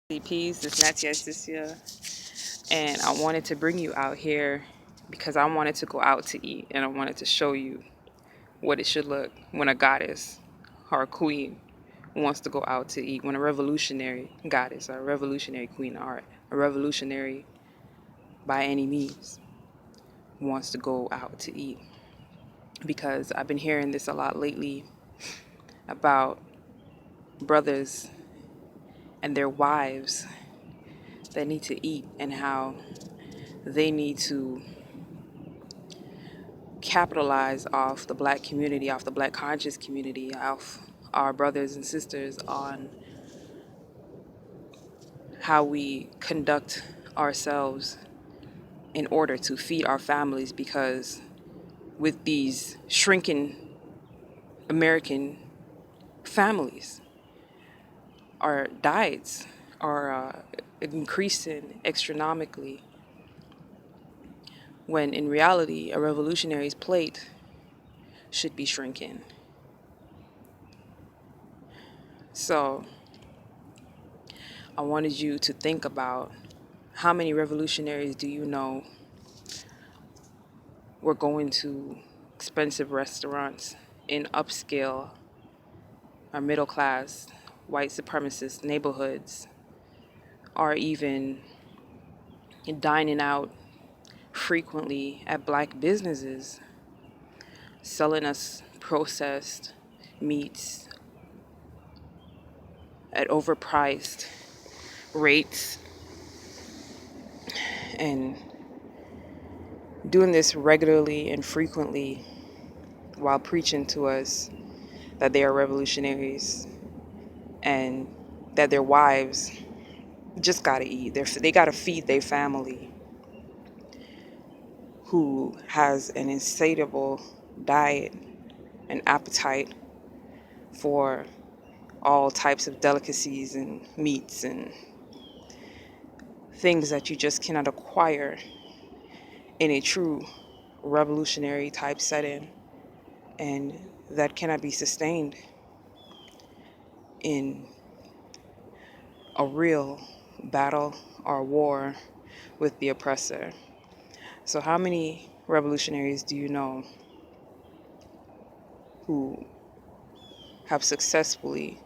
Peace, it's Nattyisisyah, and I wanted to bring you out here because I wanted to go out to eat and I wanted to show you what it should look when a goddess or a queen wants to go out to eat, when a revolutionary goddess or a revolutionary queen or a revolutionary by any means wants to go out to eat. Because I've been hearing this a lot lately about brothers and their wives that need to eat and how they need to capitalize off the black community, off the black conscious community, off our brothers and sisters on how we conduct ourselves in order to feed our families, because with these shrinking American families, our diets are increasing astronomically, when in reality a revolutionary's plate should be shrinking. So I wanted you to think about how many revolutionaries do you know were going to expensive restaurants in upscale or middle class white supremacist neighborhoods, or even dining out frequently at black businesses, selling us processed meats at overpriced rates, and doing this regularly and frequently while preaching to us that they are revolutionaries and that their wives just gotta eat. They gotta feed their family, who has an insatiable diet and appetite for all types of delicacies and meats and things that you just cannot acquire in a true revolutionary type setting, and that cannot be sustained in a real battle or war with the oppressor. So how many revolutionaries do you know who have successfully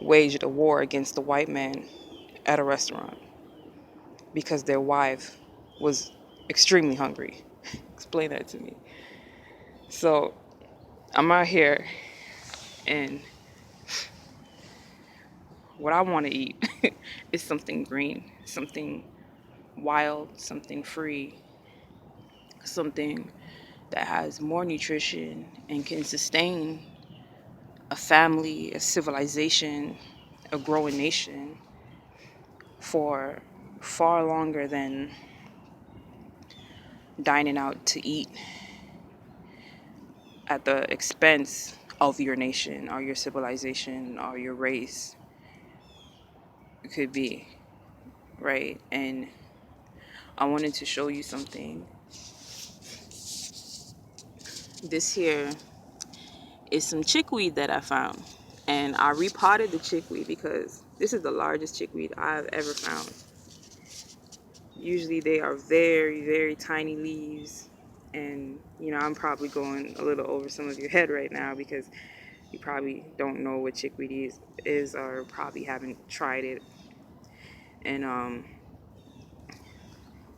waged a war against the white man at a restaurant because their wife was extremely hungry? Explain that to me. So I'm out here, and what I want to eat is something green, something wild, something free, something that has more nutrition and can sustain a family, a civilization, a growing nation for far longer than dining out to eat at the expense of your nation or your civilization or your race. It could be, right? And I wanted to show you something. This here is some chickweed that I found. And I repotted the chickweed because this is the largest chickweed I've ever found. Usually they are very, very tiny leaves. And, I'm probably going a little over some of your head right now because you probably don't know what chickweed is or probably haven't tried it. And,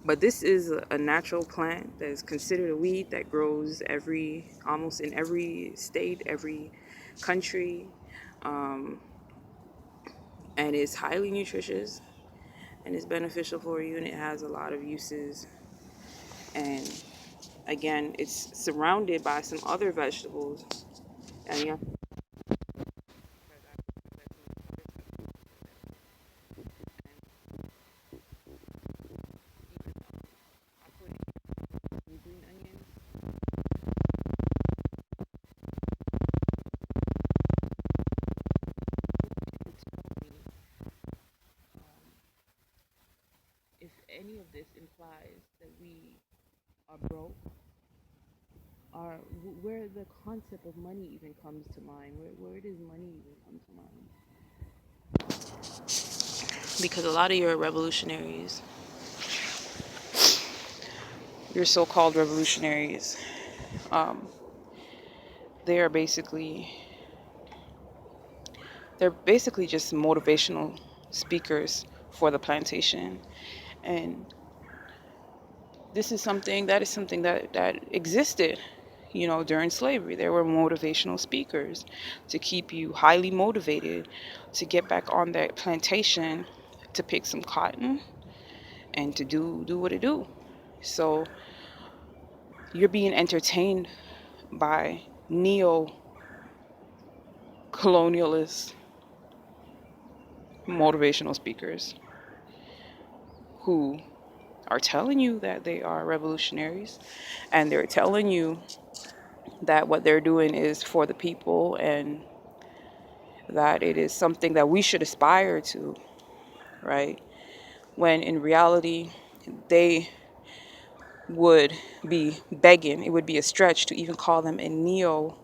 but this is a natural plant that is considered a weed that grows almost in every state, every country. Um, and it's highly nutritious and it's beneficial for you, and it has a lot of uses. And again, it's surrounded by some other vegetables. And yeah, I put in green onions. Tell me if any of this implies that we are broke, or where the concept of money even comes to mind. Where does money even come to mind? Because a lot of your so-called revolutionaries, um, they are basically they're basically just motivational speakers for the plantation. And that existed, during slavery. There were motivational speakers to keep you highly motivated to get back on that plantation, to pick some cotton and to do what it do. So you're being entertained by neo colonialist motivational speakers who are telling you that they are revolutionaries, and they're telling you that what they're doing is for the people, and that it is something that we should aspire to, right? When in reality, they would be begging. It would be a stretch to even call them a neo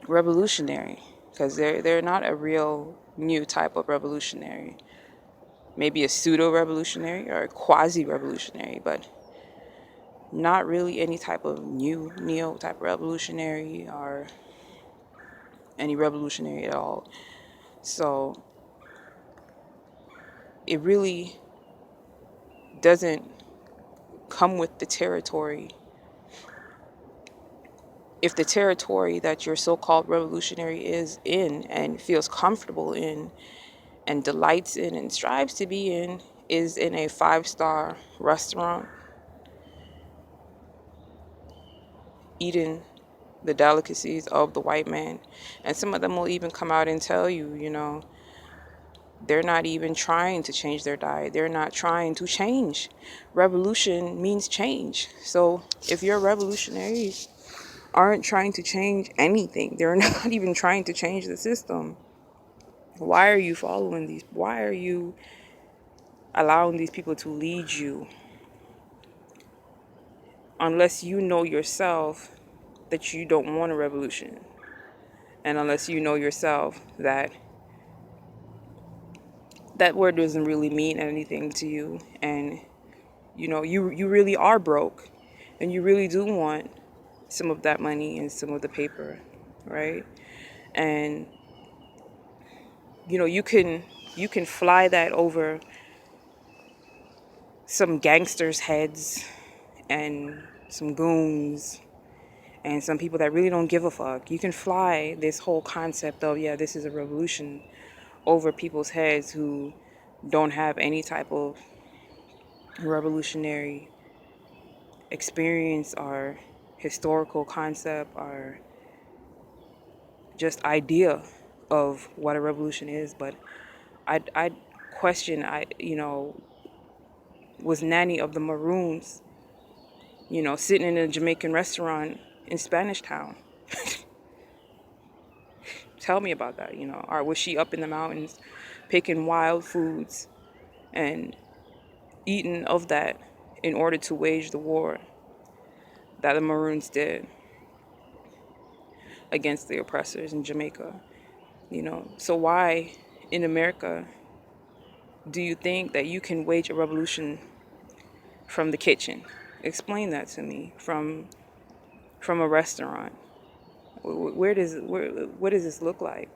revolutionary, because they're not a real new type of revolutionary. Maybe a pseudo revolutionary or a quasi revolutionary, but not really any type of new neo type revolutionary or any revolutionary at all. So it really doesn't come with the territory. If the territory that your so-called revolutionary is in and feels comfortable in and delights in and strives to be in is in a 5-star restaurant, eating the delicacies of the white man, and some of them will even come out and tell you, they're not even trying to change their diet. They're not trying to change. Revolution means change. So if your revolutionaries aren't trying to change anything, they're not even trying to change the system, why are you following these? Why are you allowing these people to lead you? Unless you know yourself that you don't want a revolution. And unless you know yourself that that word doesn't really mean anything to you, and you really are broke, and you really do want some of that money and some of the paper, right? And you can fly that over some gangsters' heads and some goons and some people that really don't give a fuck. You can fly this whole concept of, yeah, this is a revolution over people's heads who don't have any type of revolutionary experience or historical concept or just idea of what a revolution is. But I question, was Nanny of the Maroons, sitting in a Jamaican restaurant in Spanish Town? Tell me about that, or was she up in the mountains picking wild foods and eating of that in order to wage the war that the Maroons did against the oppressors in Jamaica? So why in America do you think that you can wage a revolution from the kitchen? Explain that to me. From a restaurant. What does this look like?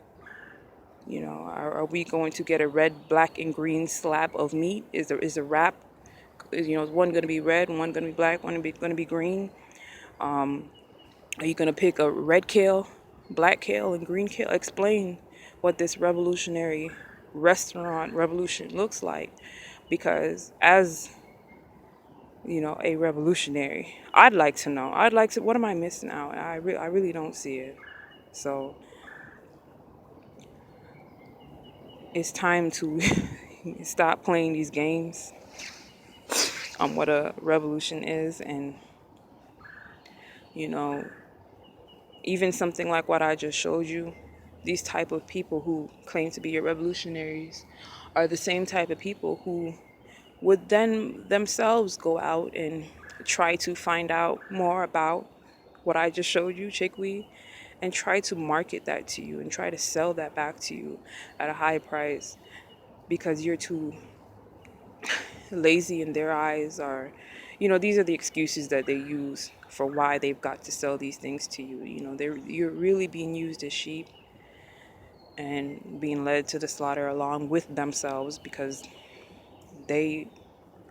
Are we going to get a red, black, and green slab of meat? Is a wrap? Is one going to be red, one going to be black, one going to be green? Are you going to pick a red kale, black kale, and green kale? Explain what this revolutionary restaurant revolution looks like, because as a revolutionary, I'd like to know. What am I missing out? I really don't see it. So it's time to stop playing these games on what a revolution is. And you know even something like what I just showed you, these type of people who claim to be your revolutionaries are the same type of people who would then themselves go out and try to find out more about what I just showed you, chickweed, and try to market that to you and try to sell that back to you at a high price. because you're too lazy in their eyes, or these are the excuses that they use for why they've got to sell these things to you. You're really being used as sheep and being led to the slaughter along with themselves, because they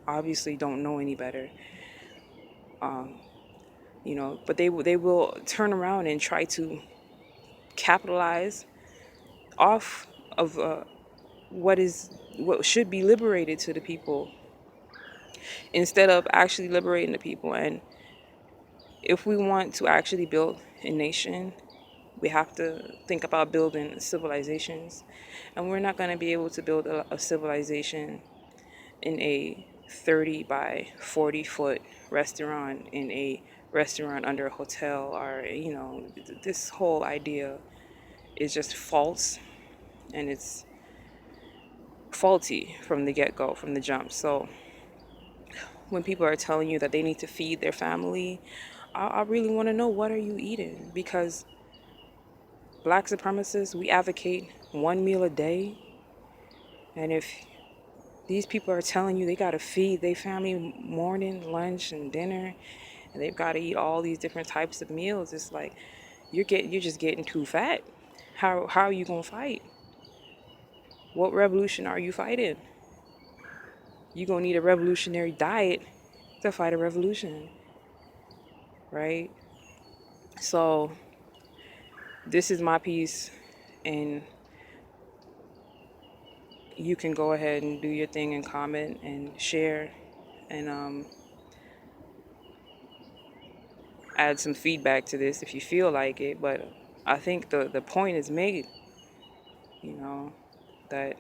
obviously don't know any better. But they will turn around and try to capitalize off of what should be liberated to the people, instead of actually liberating the people. And if we want to actually build a nation, we have to think about building civilizations. And we're not going to be able to build a civilization in a 30 by 40-foot restaurant, in a restaurant under a hotel, or this whole idea is just false, and it's faulty from the get-go, from the jump. So when people are telling you that they need to feed their family, I really want to know, what are you eating? Because black supremacists, we advocate one meal a day. And if these people are telling you they got to feed their family morning, lunch, and dinner, and they've got to eat all these different types of meals, it's like you're just getting too fat. How are you gonna fight? What revolution are you fighting? You're gonna need a revolutionary diet to fight a revolution, right? So this is my piece, and you can go ahead and do your thing and comment and share, and add some feedback to this if you feel like it. But I think the point is made, you know, that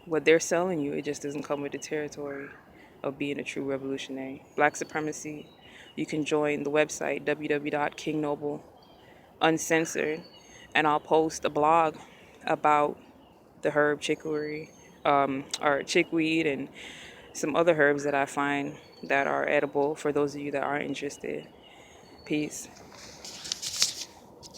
what they're selling you, it just doesn't come with the territory of being a true revolutionary. Black supremacy, you can join the website www.kingnoble.uncensored, and I'll post a blog about the herb chicory, or chickweed, and some other herbs that I find that are edible for those of you that are interested. Peace.